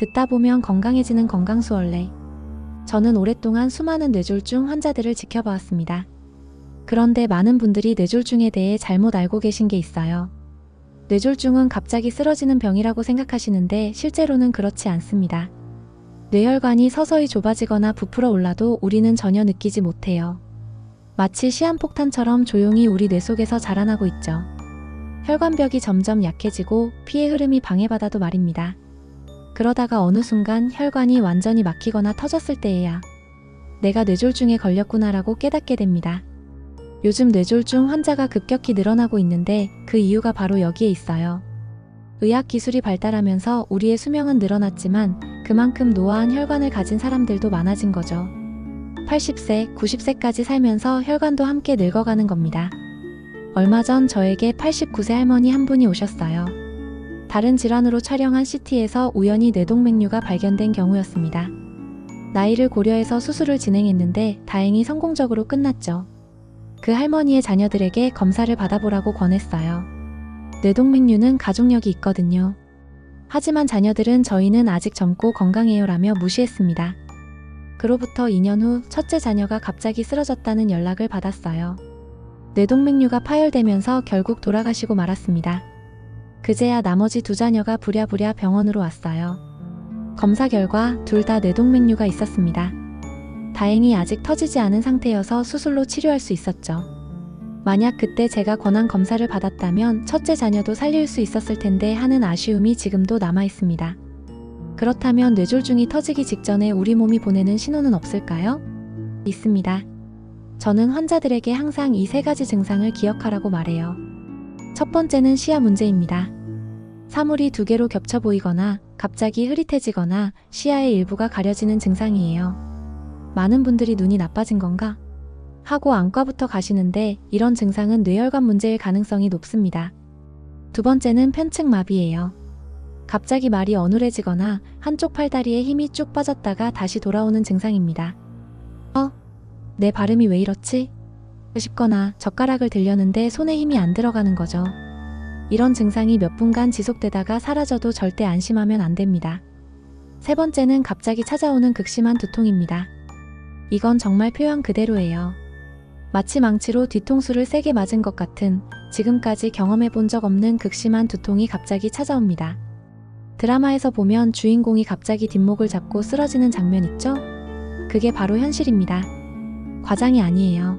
듣다 보면 건강해지는 건강수월래. 저는 오랫동안 수많은 뇌졸중 환자들을 지켜봐왔습니다. 그런데 많은 분들이 뇌졸중에 대해 잘못 알고 계신 게 있어요. 뇌졸중은 갑자기 쓰러지는 병이라고 생각하시는데 실제로는 그렇지 않습니다. 뇌혈관이 서서히 좁아지거나 부풀어 올라도 우리는 전혀 느끼지 못해요. 마치 시한폭탄처럼 조용히 우리 뇌 속에서 자라나고 있죠. 혈관벽이 점점 약해지고 피의 흐름이 방해받아도 말입니다. 그러다가 어느 순간 혈관이 완전히 막히거나 터졌을 때에야 내가 뇌졸중에 걸렸구나라고 깨닫게 됩니다. 요즘 뇌졸중 환자가 급격히 늘어나고 있는데 그 이유가 바로 여기에 있어요. 의학 기술이 발달하면서 우리의 수명은 늘어났지만 그만큼 노화한 혈관을 가진 사람들도 많아진 거죠. 80세, 90세까지 살면서 혈관도 함께 늙어가는 겁니다. 얼마 전 저에게 89세 할머니 한 분이 오셨어요. 다른 질환으로 촬영한 CT에서 우연히 뇌동맥류가 발견된 경우였습니다. 나이를 고려해서 수술을 진행했는데 다행히 성공적으로 끝났죠. 그 할머니의 자녀들에게 검사를 받아보라고 권했어요. 뇌동맥류는 가족력이 있거든요. 하지만 자녀들은 저희는 아직 젊고 건강해요 라며 무시했습니다. 그로부터 2년 후 첫째 자녀가 갑자기 쓰러졌다는 연락을 받았어요. 뇌동맥류가 파열되면서 결국 돌아가시고 말았습니다. 그제야 나머지 두 자녀가 부랴부랴 병원으로 왔어요. 검사 결과 둘 다 뇌동맥류가 있었습니다. 다행히 아직 터지지 않은 상태여서 수술로 치료할 수 있었죠. 만약 그때 제가 권한 검사를 받았다면 첫째 자녀도 살릴 수 있었을 텐데 하는 아쉬움이 지금도 남아 있습니다. 그렇다면 뇌졸중이 터지기 직전에 우리 몸이 보내는 신호는 없을까요? 있습니다. 저는 환자들에게 항상 이 세 가지 증상을 기억하라고 말해요. 첫 번째는 시야 문제입니다. 사물이 두 개로 겹쳐 보이거나 갑자기 흐릿해지거나 시야의 일부가 가려지는 증상이에요. 많은 분들이 눈이 나빠진 건가? 하고 안과부터 가시는데 이런 증상은 뇌혈관 문제일 가능성이 높습니다. 두 번째는 편측마비예요. 갑자기 말이 어눌해지거나 한쪽 팔다리에 힘이 쭉 빠졌다가 다시 돌아오는 증상입니다. 내 발음이 왜 이렇지? 싶거나 젓가락을 들려는데 손에 힘이 안 들어가는 거죠. 이런 증상이 몇 분간 지속되다가 사라져도 절대 안심하면 안 됩니다. 세 번째는 갑자기 찾아오는 극심한 두통입니다. 이건 정말 표현 그대로예요. 마치 망치로 뒤통수를 세게 맞은 것 같은 지금까지 경험해 본 적 없는 극심한 두통이 갑자기 찾아옵니다. 드라마에서 보면 주인공이 갑자기 뒷목을 잡고 쓰러지는 장면 있죠? 그게 바로 현실입니다. 과장이 아니에요.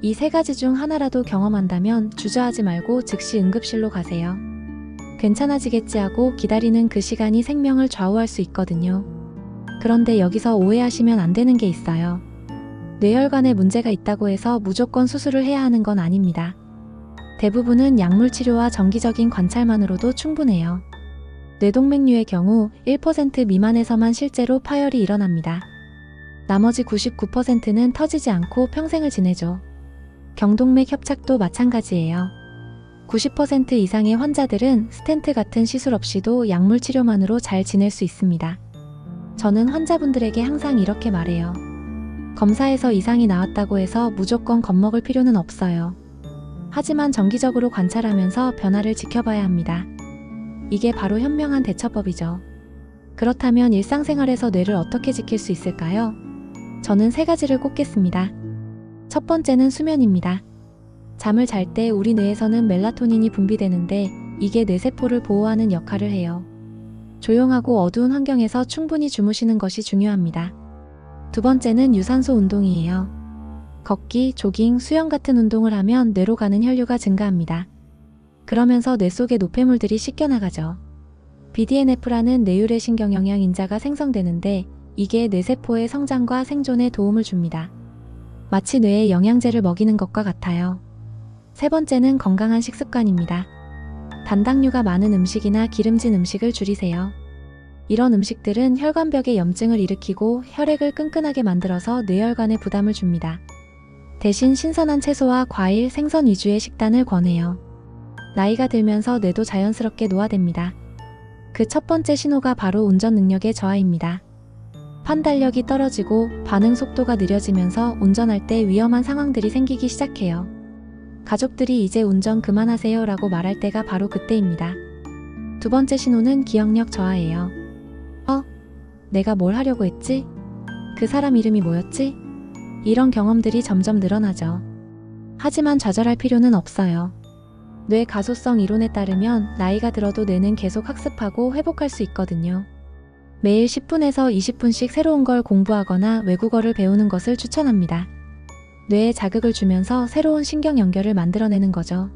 이 세 가지 중 하나라도 경험한다면 주저하지 말고 즉시 응급실로 가세요. 괜찮아지겠지 하고 기다리는 그 시간이 생명을 좌우할 수 있거든요. 그런데 여기서 오해하시면 안 되는 게 있어요. 뇌혈관에 문제가 있다고 해서 무조건 수술을 해야 하는 건 아닙니다. 대부분은 약물 치료와 정기적인 관찰만으로도 충분해요. 뇌동맥류의 경우 1% 미만에서만 실제로 파열이 일어납니다. 나머지 99%는 터지지 않고 평생을 지내죠. 경동맥 협착도 마찬가지예요. 90% 이상의 환자들은 스텐트 같은 시술 없이도 약물 치료만으로 잘 지낼 수 있습니다. 저는 환자분들에게 항상 이렇게 말해요. 검사에서 이상이 나왔다고 해서 무조건 겁먹을 필요는 없어요. 하지만 정기적으로 관찰하면서 변화를 지켜봐야 합니다. 이게 바로 현명한 대처법이죠. 그렇다면 일상생활에서 뇌를 어떻게 지킬 수 있을까요? 저는 세 가지를 꼽겠습니다. 첫 번째는 수면입니다. 잠을 잘 때 우리 뇌에서는 멜라토닌이 분비되는데 이게 뇌세포를 보호하는 역할을 해요. 조용하고 어두운 환경에서 충분히 주무시는 것이 중요합니다. 두 번째는 유산소 운동이에요. 걷기, 조깅, 수영 같은 운동을 하면 뇌로 가는 혈류가 증가합니다. 그러면서 뇌 속의 노폐물들이 씻겨나가죠. BDNF라는 뇌유래 신경영양인자가 생성되는데 이게 뇌세포의 성장과 생존에 도움을 줍니다. 마치 뇌에 영양제를 먹이는 것과 같아요. 세 번째는 건강한 식습관입니다. 단당류가 많은 음식이나 기름진 음식을 줄이세요. 이런 음식들은 혈관벽에 염증을 일으키고 혈액을 끈끈하게 만들어서 뇌혈관에 부담을 줍니다. 대신 신선한 채소와 과일, 생선 위주의 식단을 권해요. 나이가 들면서 뇌도 자연스럽게 노화됩니다. 그 첫 번째 신호가 바로 운전 능력의 저하입니다. 판단력이 떨어지고 반응 속도가 느려지면서 운전할 때 위험한 상황들이 생기기 시작해요. 가족들이 이제 운전 그만하세요 라고 말할 때가 바로 그때입니다. 두 번째 신호는 기억력 저하예요. 내가 뭘 하려고 했지? 그 사람 이름이 뭐였지? 이런 경험들이 점점 늘어나죠. 하지만 좌절할 필요는 없어요. 뇌 가소성 이론에 따르면 나이가 들어도 뇌는 계속 학습하고 회복할 수 있거든요. 매일 10분에서 20분씩 새로운 걸 공부하거나 외국어를 배우는 것을 추천합니다. 뇌에 자극을 주면서 새로운 신경 연결을 만들어내는 거죠.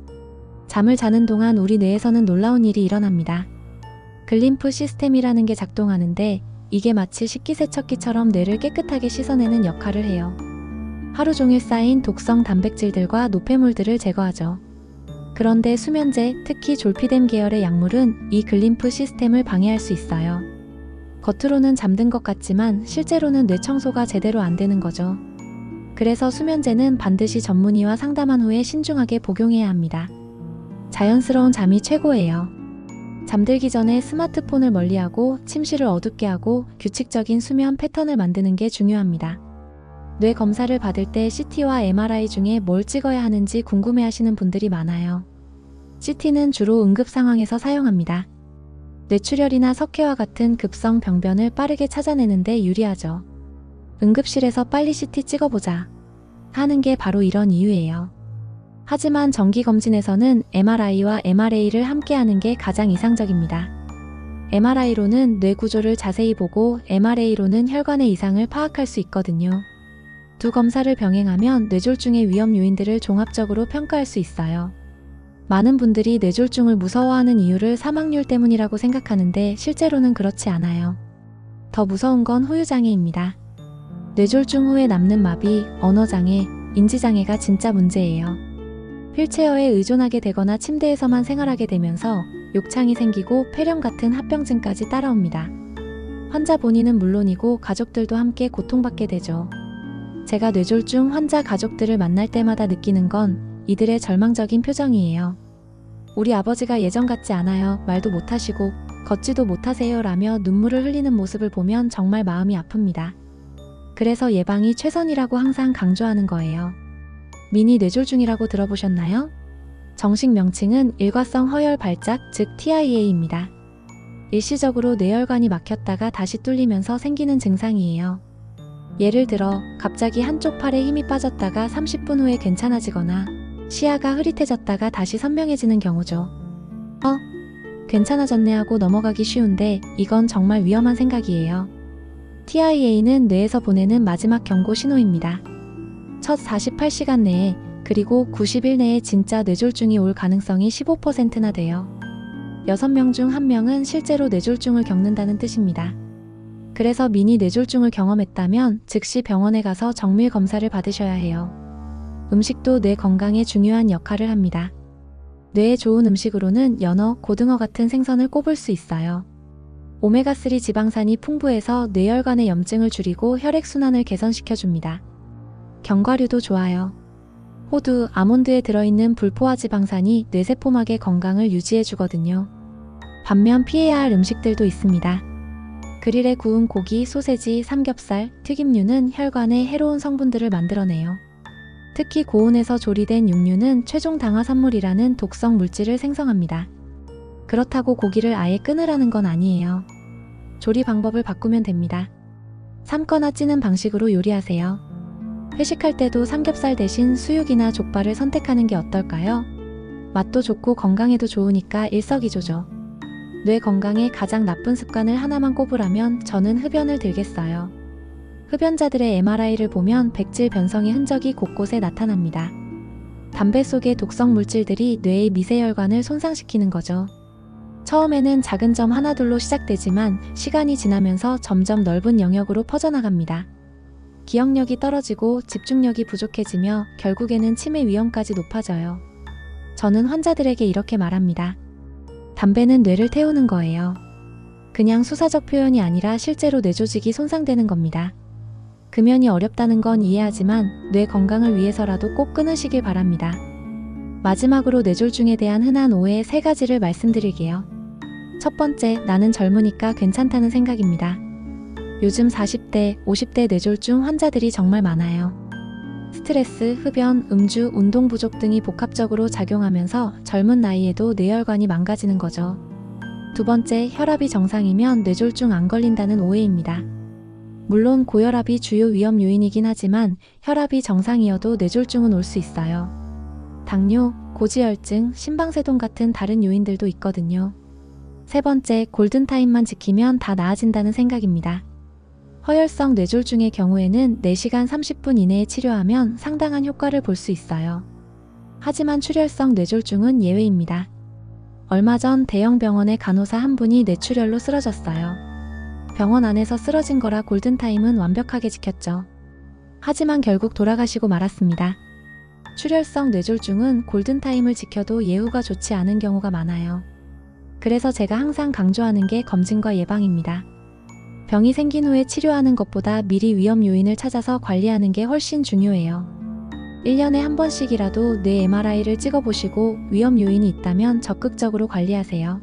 잠을 자는 동안 우리 뇌에서는 놀라운 일이 일어납니다. 글림프 시스템이라는 게 작동하는데 이게 마치 식기세척기처럼 뇌를 깨끗하게 씻어내는 역할을 해요. 하루 종일 쌓인 독성 단백질들과 노폐물들을 제거하죠. 그런데 수면제, 특히 졸피뎀 계열의 약물은 이 글림프 시스템을 방해할 수 있어요. 겉으로는 잠든 것 같지만 실제로는 뇌 청소가 제대로 안 되는 거죠. 그래서 수면제는 반드시 전문의와 상담한 후에 신중하게 복용해야 합니다. 자연스러운 잠이 최고예요. 잠들기 전에 스마트폰을 멀리하고 침실을 어둡게 하고 규칙적인 수면 패턴을 만드는 게 중요합니다. 뇌 검사를 받을 때 CT와 MRI 중에 뭘 찍어야 하는지 궁금해하시는 분들이 많아요. CT는 주로 응급 상황에서 사용합니다. 뇌출혈이나 석회와 같은 급성 병변을 빠르게 찾아내는데 유리하죠. 응급실에서 빨리 CT 찍어보자 하는 게 바로 이런 이유예요. 하지만 정기검진에서는 MRI와 MRA를 함께 하는 게 가장 이상적입니다. MRI로는 뇌 구조를 자세히 보고 MRA로는 혈관의 이상을 파악할 수 있거든요. 두 검사를 병행하면 뇌졸중의 위험 요인들을 종합적으로 평가할 수 있어요. 많은 분들이 뇌졸중을 무서워하는 이유를 사망률 때문이라고 생각하는데 실제로는 그렇지 않아요. 더 무서운 건 후유장애입니다. 뇌졸중 후에 남는 마비, 언어장애, 인지장애가 진짜 문제예요. 휠체어에 의존하게 되거나 침대에서만 생활하게 되면서 욕창이 생기고 폐렴 같은 합병증까지 따라옵니다. 환자 본인은 물론이고 가족들도 함께 고통받게 되죠. 제가 뇌졸중 환자 가족들을 만날 때마다 느끼는 건 이들의 절망적인 표정이에요. 우리 아버지가 예전 같지 않아요. 말도 못하시고 걷지도 못하세요 라며 눈물을 흘리는 모습을 보면 정말 마음이 아픕니다. 그래서 예방이 최선이라고 항상 강조하는 거예요. 미니 뇌졸중이라고 들어보셨나요? 정식 명칭은 일과성 허혈 발작, 즉 TIA입니다. 일시적으로 뇌혈관이 막혔다가 다시 뚫리면서 생기는 증상이에요. 예를 들어 갑자기 한쪽 팔에 힘이 빠졌다가 30분 후에 괜찮아지거나 시야가 흐릿해졌다가 다시 선명해지는 경우죠. 괜찮아졌네 하고 넘어가기 쉬운데 이건 정말 위험한 생각이에요. TIA는 뇌에서 보내는 마지막 경고 신호입니다. 첫 48시간 내에 그리고 90일 내에 진짜 뇌졸중이 올 가능성이 15%나 돼요. 6명 중 1명은 실제로 뇌졸중을 겪는다는 뜻입니다. 그래서 미니 뇌졸중을 경험했다면 즉시 병원에 가서 정밀 검사를 받으셔야 해요. 음식도 뇌 건강에 중요한 역할을 합니다. 뇌에 좋은 음식으로는 연어, 고등어 같은 생선을 꼽을 수 있어요. 오메가3 지방산이 풍부해서 뇌혈관의 염증을 줄이고 혈액순환을 개선시켜줍니다. 견과류도 좋아요. 호두, 아몬드에 들어있는 불포화 지방산이 뇌세포막의 건강을 유지해주거든요. 반면 피해야 할 음식들도 있습니다. 그릴에 구운 고기, 소세지, 삼겹살, 튀김류는 혈관에 해로운 성분들을 만들어내요. 특히 고온에서 조리된 육류는 최종 당화산물이라는 독성 물질을 생성합니다. 그렇다고 고기를 아예 끊으라는 건 아니에요. 조리 방법을 바꾸면 됩니다. 삶거나 찌는 방식으로 요리하세요. 회식할 때도 삼겹살 대신 수육이나 족발을 선택하는 게 어떨까요? 맛도 좋고 건강에도 좋으니까 일석이조죠. 뇌 건강에 가장 나쁜 습관을 하나만 꼽으라면 저는 흡연을 들겠어요. 흡연자들의 MRI를 보면 백질 변성의 흔적이 곳곳에 나타납니다. 담배 속의 독성 물질들이 뇌의 미세혈관을 손상시키는 거죠. 처음에는 작은 점 하나둘로 시작되지만 시간이 지나면서 점점 넓은 영역으로 퍼져나갑니다. 기억력이 떨어지고 집중력이 부족해지며 결국에는 치매 위험까지 높아져요. 저는 환자들에게 이렇게 말합니다. 담배는 뇌를 태우는 거예요. 그냥 수사적 표현이 아니라 실제로 뇌 조직이 손상되는 겁니다. 금연이 어렵다는 건 이해하지만 뇌 건강을 위해서라도 꼭 끊으시길 바랍니다. 마지막으로 뇌졸중에 대한 흔한 오해 3가지를 말씀드릴게요. 첫 번째, 나는 젊으니까 괜찮다는 생각입니다. 요즘 40대, 50대 뇌졸중 환자들이 정말 많아요. 스트레스, 흡연, 음주, 운동 부족 등이 복합적으로 작용하면서 젊은 나이에도 뇌혈관이 망가지는 거죠. 두 번째, 혈압이 정상이면 뇌졸중 안 걸린다는 오해입니다. 물론 고혈압이 주요 위험 요인이긴 하지만 혈압이 정상이어도 뇌졸중은 올 수 있어요. 당뇨, 고지혈증, 심방세동 같은 다른 요인들도 있거든요. 세 번째, 골든타임만 지키면 다 나아진다는 생각입니다. 허혈성 뇌졸중의 경우에는 4시간 30분 이내에 치료하면 상당한 효과를 볼 수 있어요. 하지만 출혈성 뇌졸중은 예외입니다. 얼마 전 대형 병원의 간호사 한 분이 뇌출혈로 쓰러졌어요. 병원 안에서 쓰러진 거라 골든타임은 완벽하게 지켰죠. 하지만 결국 돌아가시고 말았습니다. 출혈성 뇌졸중은 골든타임을 지켜도 예후가 좋지 않은 경우가 많아요. 그래서 제가 항상 강조하는 게 검진과 예방입니다. 병이 생긴 후에 치료하는 것보다 미리 위험 요인을 찾아서 관리하는 게 훨씬 중요해요. 1년에 한 번씩이라도 뇌 MRI를 찍어보시고 위험 요인이 있다면 적극적으로 관리하세요.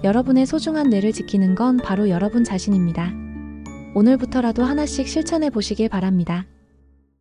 여러분의 소중한 뇌를 지키는 건 바로 여러분 자신입니다. 오늘부터라도 하나씩 실천해 보시길 바랍니다.